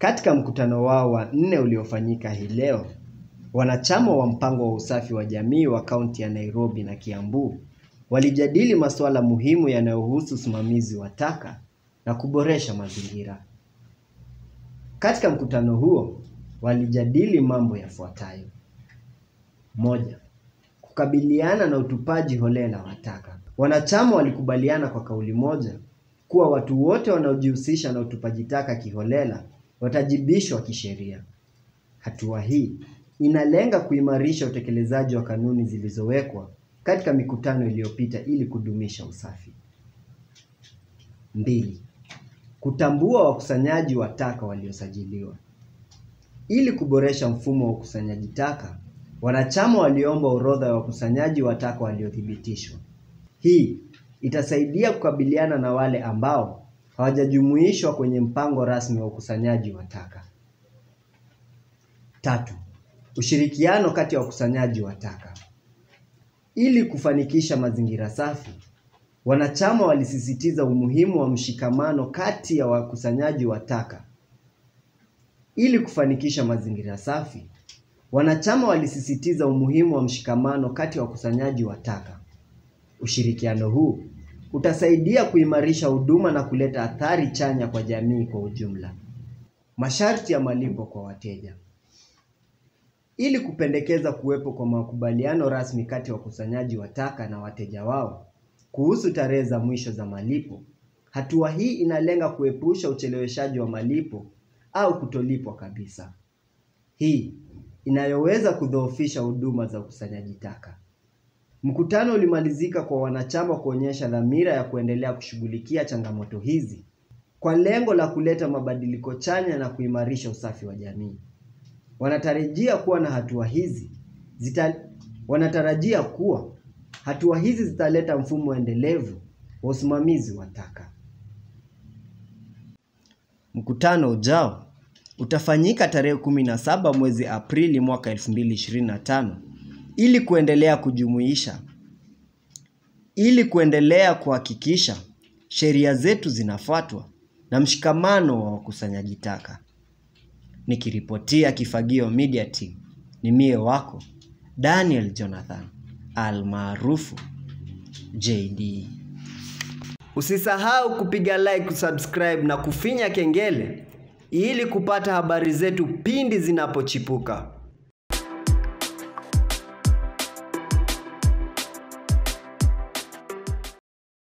Katika mkutano wao wa 4 uliofanyika hii leo, wanachama wa mpango wa usafi wa jamii wa kaunti ya Nairobi na Kiambu walijadili masuala muhimu yanayohusu usimamizi wa taka na kuboresha mazingira. Katika mkutano huo, walijadili mambo yafuatayo. 1. Kukabiliana na utupaji holela wa taka. Wanachama walikubaliana kwa kauli moja kuwa watu wote wanaojihusisha na utupaji taka kiholela watajibishwa kisheria. Hatua hii inalenga kuimarisha utekelezaji wa kanuni zilizowekwa katika mikutano iliyopita ili kudumisha usafi. 2. Kutambua wakusanyaji wa taka waliosajiliwa. Ili kuboresha mfumo wa ukusanyaji taka, wanachama waliomba orodha ya wakusanyaji wa taka waliothibitishwa. Hii itasaidia kukabiliana na wale ambao hawajajumuishwa kwenye mpango rasmi wa ukusanyaji wa taka. 3. Ushirikiano kati ya wakusanyaji wa taka. Ili kufanikisha mazingira safi, wanachama walisisitiza umuhimu wa mshikamano kati ya wakusanyaji wa taka. Ili kufanikisha mazingira safi, wanachama walisisitiza umuhimu wa mshikamano kati ya wakusanyaji wa taka. Ushirikiano huu utasaidia kuimarisha huduma na kuleta athari chanya kwa jamii kwa ujumla. Masharti ya malipo kwa wateja. Ili kupendekeza kuwepo kwa makubaliano rasmi kati ya wakusanyaji wa taka na wateja wao kuhusu tarehe za mwisho za malipo, hatua hii inalenga kuepusha ucheleweshaji wa malipo au kutolipwa kabisa. Hii inayoweza kudhoofisha huduma za ukusanyaji taka. Mkutano ulimalizika kwa wanachama kuonyesha dhamira ya kuendelea kushughulikia changamoto hizi kwa lengo la kuleta mabadiliko chanya na kuimarisha usafi wa jamii. Wanatarajia kuwa hatua hizi zitaleta mfumo endelevu wa usimamizi wa taka. Mkutano ujao utafanyika tarehe 17 mwezi Aprili mwaka 2025 ili kuendelea kuhakikisha sheria zetu zinafuatwa na mshikamano wa wakusanyaji taka. Nikiripotia Kifagio Media Team, ni mie wako Daniel Jonathan almaarufu JD. Usisahau kupiga like, kusubscribe na kufinya kengele ili kupata habari zetu pindi zinapochipuka.